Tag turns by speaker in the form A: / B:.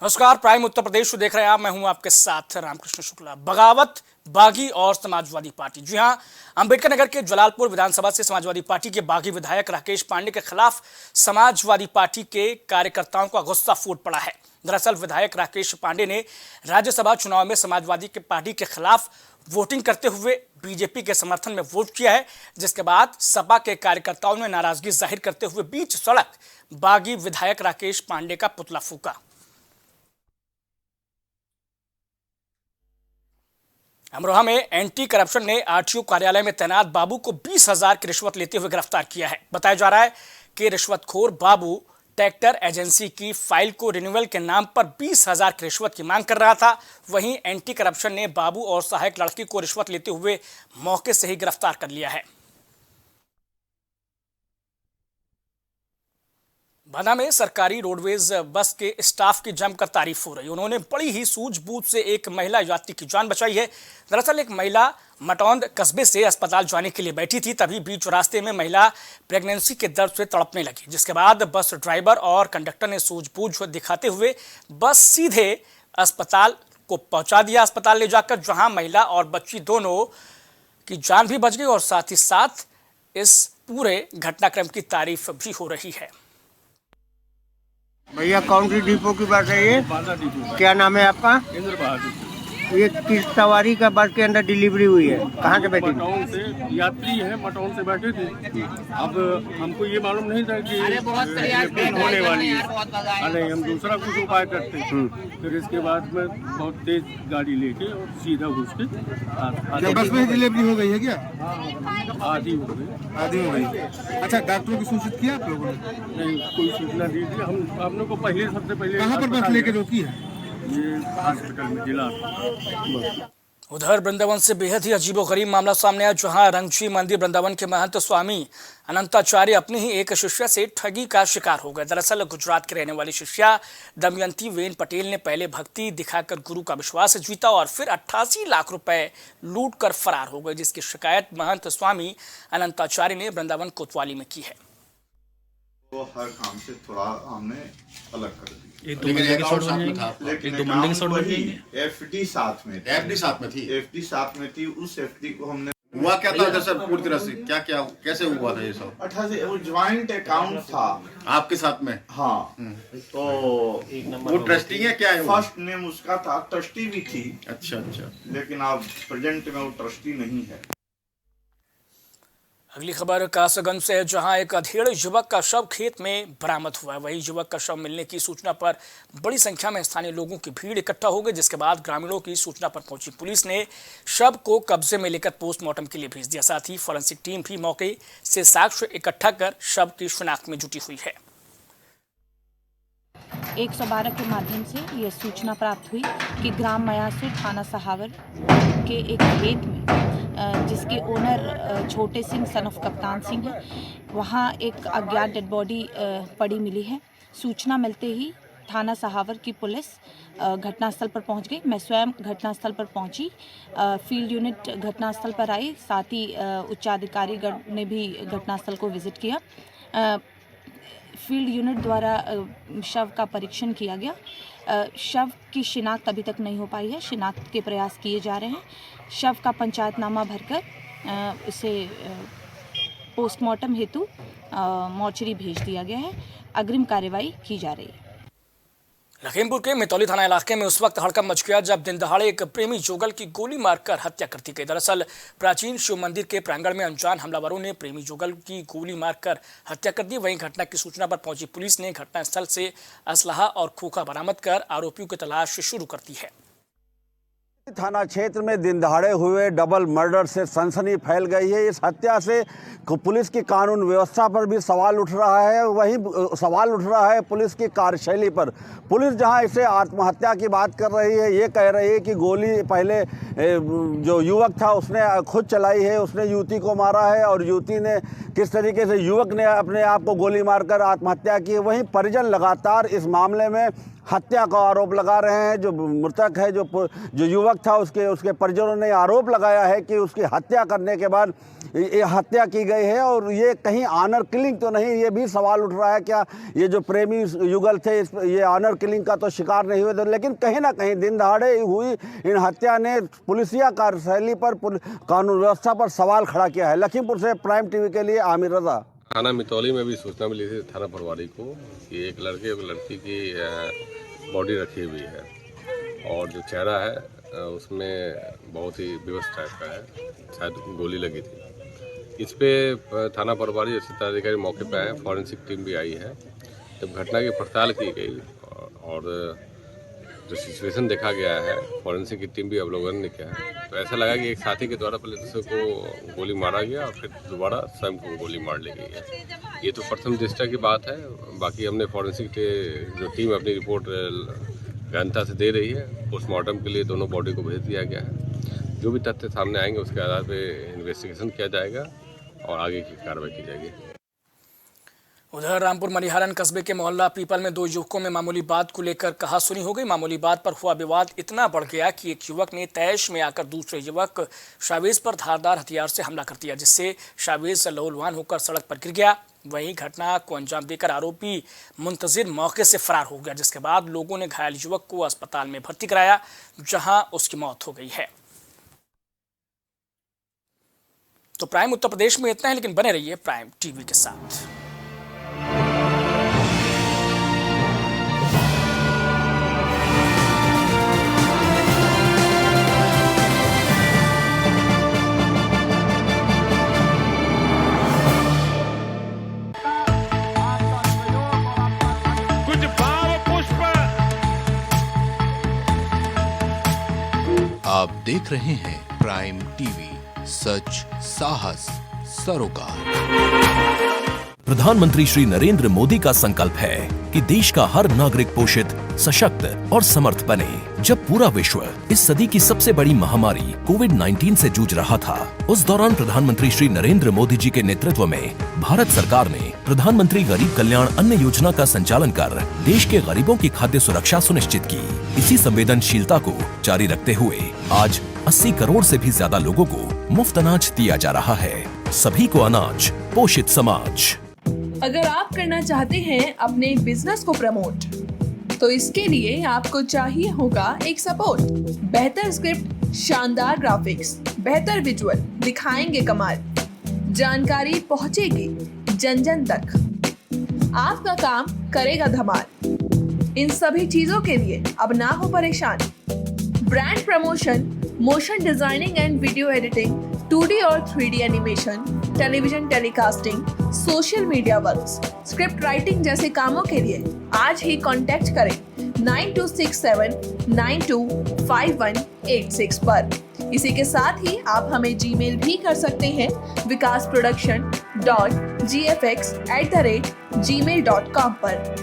A: नमस्कार, प्राइम उत्तर प्रदेश देख रहे हैं आप। मैं हूं आपके साथ रामकृष्ण शुक्ला। बगावत, बागी और समाजवादी पार्टी। जी हां, अंबेडकर नगर के जलालपुर विधानसभा से समाजवादी पार्टी के बागी विधायक राकेश पांडे के खिलाफ समाजवादी पार्टी के कार्यकर्ताओं का गुस्सा फूट पड़ा है। दरअसल विधायक राकेश पांडे ने राज्यसभा चुनाव में समाजवादी पार्टी के खिलाफ वोटिंग करते हुए बीजेपी के समर्थन में वोट किया है, जिसके बाद सपा के कार्यकर्ताओं ने नाराजगी जाहिर करते हुए बीच सड़क बागी विधायक राकेश पांडे का पुतला फूका। अमरोहा में एंटी करप्शन ने आरटीओ कार्यालय में तैनात बाबू को 20,000 की रिश्वत लेते हुए गिरफ्तार किया है। बताया जा रहा है कि रिश्वतखोर बाबू ट्रैक्टर एजेंसी की फाइल को रिन्यूअल के नाम पर 20,000 की रिश्वत की मांग कर रहा था। वहीं एंटी करप्शन ने बाबू और सहायक लड़की को रिश्वत लेते हुए मौके से ही गिरफ्तार कर लिया है। बना में सरकारी रोडवेज बस के स्टाफ की जमकर तारीफ हो रही। उन्होंने बड़ी ही सूझबूझ से एक महिला यात्री की जान बचाई है। दरअसल एक महिला मटौंद कस्बे से अस्पताल जाने के लिए बैठी थी, तभी बीच रास्ते में महिला प्रेगनेंसी के दर्द से तड़पने लगी, जिसके बाद बस ड्राइवर और कंडक्टर ने सूझबूझ दिखाते हुए बस सीधे अस्पताल को पहुंचा दिया। अस्पताल ले जाकर जहां महिला और बच्ची दोनों की जान भी बच गई और साथ ही साथ इस पूरे घटनाक्रम की तारीफ भी हो रही है।
B: भैया कौन सी डिपो की बात है ये? क्या नाम है आपका?
C: इंद्र बहादुर।
B: ये किस सवारी का बस के अंदर डिलीवरी हुई है? कहाँ से बैठी?
C: मटौन से यात्री है, मटौन से बैठे थे। अब हमको ये मालूम नहीं था कि ट्रेन होने वाली है। अरे हम दूसरा कुछ उपाय करते। फिर इसके बाद में बहुत तेज गाड़ी लेके और सीधा घुस के
D: बस में डिलीवरी हो गई है क्या?
C: आधी हो गई।
D: आधी हो गई। अच्छा, डॉक्टरों की सूचित किया आप लोगों ने?
C: नहीं, कोई सूचना दी थी। हम लोग को पहले सबसे पहले
D: कहाँ पर बस लेके रोकी है?
C: ये हॉस्पिटल में जिला।
A: उधर वृंदावन से बेहद ही अजीबोगरीब मामला सामने आया, जहां रंगजी मंदिर वृंदावन के महंत स्वामी अनंताचार्य अपनी ही एक शिष्या से ठगी का शिकार हो गए। दरअसल गुजरात की रहने वाली शिष्या दमयंती वेन पटेल ने पहले भक्ति दिखाकर गुरु का विश्वास जीता और फिर 88 लाख रुपए लूट कर फरार हो गए, जिसकी शिकायत महंत स्वामी अनंताचार्य ने वृंदावन कोतवाली में की है।
E: तो हर काम से थोड़ा हमने अलग कर दिया। एफडी साथ में थी। उस एफडी को हमने
F: हुआ क्या था सर, पूरी तरह से क्या क्या कैसे हुआ था ये सब?
E: 88 वो ज्वाइंट अकाउंट था
F: आपके साथ में?
E: हाँ, तो
F: वो ट्रस्टी है क्या है?
E: फर्स्ट नेम उसका था, ट्रस्टी भी थी।
F: अच्छा,
E: लेकिन अब प्रेजेंट में वो ट्रस्टी नहीं है।
A: अगली खबर कासगंज से है, जहां एक अधेड़ युवक का शव खेत में बरामद हुआ है। वही युवक का शव मिलने की सूचना पर बड़ी संख्या में स्थानीय लोगों की भीड़ इकट्ठा हो गई, जिसके बाद ग्रामीणों की सूचना पर पहुंची पुलिस ने शव को कब्जे में लेकर पोस्टमार्टम के लिए भेज दिया। साथ ही फॉरेंसिक टीम भी मौके से साक्ष्य इकट्ठा कर शव की शिनाख्त में जुटी हुई है।
G: 112 के माध्यम से यह सूचना प्राप्त हुई कि ग्राम मयासुर थाना सहावर के एक खेत में जिसके ओनर छोटे सिंह सन ऑफ कप्तान सिंह है, वहाँ एक अज्ञात डेड बॉडी पड़ी मिली है। सूचना मिलते ही थाना सहावर की पुलिस घटनास्थल पर पहुंच गई। मैं स्वयं घटनास्थल पर पहुंची। फील्ड यूनिट घटनास्थल पर आई, साथ ही उच्चाधिकारीगण ने भी घटनास्थल को विजिट किया। फील्ड यूनिट द्वारा शव का परीक्षण किया गया। शव की शिनाख्त अभी तक नहीं हो पाई है, शिनाख्त के प्रयास किए जा रहे हैं। शव का पंचायतनामा भरकर इसे पोस्टमार्टम हेतु मोर्चरी भेज दिया गया है। अग्रिम कार्रवाई की जा रही है।
A: लखीमपुर के मितौली थाना इलाके में उस वक्त हड़कंप मच गया जब दिन दहाड़े एक प्रेमी जुगल की गोली मारकर हत्या कर दी गई। दरअसल प्राचीन शिव मंदिर के प्रांगण में अनजान हमलावरों ने प्रेमी जुगल की गोली मारकर हत्या कर दी। वहीं घटना की सूचना पर पहुंची पुलिस ने घटनास्थल से असलहा और खोखा बरामद कर आरोपियों की तलाश शुरू कर दी है।
H: थाना क्षेत्र में दिन दहाड़े हुए डबल मर्डर से सनसनी फैल गई है। इस हत्या से पुलिस की कानून व्यवस्था पर भी सवाल उठ रहा है। वहीं सवाल उठ रहा है पुलिस की कार्यशैली पर। पुलिस जहां इसे आत्महत्या की बात कर रही है, ये कह रही है कि गोली पहले जो युवक था उसने खुद चलाई है, उसने युवती को मारा है और युवती ने किस तरीके से युवक ने अपने आप को गोली मारकर आत्महत्या की है। वहीं परिजन लगातार इस मामले में हत्या का आरोप लगा रहे हैं। जो मृतक है, जो युवक युवक था उसके परिजनों ने आरोप लगाया है कि उसकी हत्या करने के बाद ये हत्या की गई है और ये कहीं ऑनर किलिंग तो नहीं, ये भी सवाल उठ रहा है क्या ये जो प्रेमी युगल थे ये ऑनर किलिंग का तो शिकार नहीं हुए थे, लेकिन कहीं ना कहीं दिन दहाड़े हुई इन हत्या ने पुलिसिया कार्यशैली पर कानून व्यवस्था पर सवाल खड़ा किया है। लखीमपुर से प्राइम टीवी के लिए आमिर रजा।
I: थाना मितौली में भी सूचना मिली थी थाना प्रभारी को कि एक लड़के और लड़की की बॉडी रखी हुई है और जो चेहरा है उसमें बहुत ही विवश टाइप का है, शायद गोली लगी थी। इस पे थाना प्रभारी अधिकारी मौके पे आए, फॉरेंसिक टीम भी आई है। जब घटना की पड़ताल की गई और जो सिचुएशन देखा गया है, फॉरेंसिक की टीम भी अवलोकन ने किया है, तो ऐसा लगा कि एक साथी के द्वारा पहले दूसरे को गोली मारा गया और फिर दोबारा स्वयं को गोली मार ली गई है। ये तो प्रथम दृष्टया की बात है। बाकी हमने फॉरेंसिक जो टीम अपनी रिपोर्ट गहनता से दे रही है। पोस्टमार्टम के लिए दोनों बॉडी को भेज दिया गया है। जो भी तथ्य सामने आएंगे उसके आधार पर इन्वेस्टिगेशन किया जाएगा और आगे की कार्रवाई की जाएगी।
A: उधर रामपुर मनिहारन कस्बे के मोहल्ला पीपल में 2 युवकों में मामूली बात को लेकर कहासुनी हो गई। मामूली बात पर हुआ विवाद इतना बढ़ गया कि एक युवक ने तैश में आकर दूसरे युवक शावेज पर धारदार हथियार से हमला कर दिया, जिससे शावेज लहूलुहान होकर सड़क पर गिर गया। वहीं घटना को अंजाम देकर आरोपी मुंतजिर मौके से फरार हो गया, जिसके बाद लोगों ने घायल युवक को अस्पताल में भर्ती कराया, जहां उसकी मौत हो गई है। तो प्राइम उत्तर प्रदेश में इतना है, लेकिन बने रहिए प्राइम टीवी के साथ।
J: आप देख रहे हैं प्राइम टीवी, सच साहस सरोकार।
K: प्रधानमंत्री श्री नरेंद्र मोदी का संकल्प है कि देश का हर नागरिक पोषित, सशक्त और समर्थ बने। जब पूरा विश्व इस सदी की सबसे बड़ी महामारी कोविड-19 से जूझ रहा था, उस दौरान प्रधानमंत्री श्री नरेंद्र मोदी जी के नेतृत्व में भारत सरकार ने प्रधानमंत्री गरीब कल्याण अन्न योजना का संचालन कर देश के गरीबों की खाद्य सुरक्षा सुनिश्चित की। इसी संवेदनशीलता को जारी रखते हुए आज 80 करोड़ से भी ज्यादा लोगों को मुफ्त अनाज दिया जा रहा है। सभी को अनाज, पोषित समाज।
L: अगर आप करना चाहते हैं अपने बिजनेस को प्रमोट, तो इसके लिए आपको चाहिए होगा एक सपोर्ट। बेहतर स्क्रिप्ट, शानदार ग्राफिक्स, बेहतर विजुअल, दिखाएंगे कमाल, जानकारी पहुंचेगी जन जन तक, आपका काम करेगा धमाल। इन सभी चीजों के लिए अब ना हो परेशान। Brand promotion, motion designing and video editing, 2D और 3D animation, television telecasting, social media works, script writing जैसे कामों के लिए आज ही कांटेक्ट करें 9267925186 पर। इसी के साथ ही आप हमें जीमेल भी कर सकते हैं vikasproduction.gfx@gmail.com पर।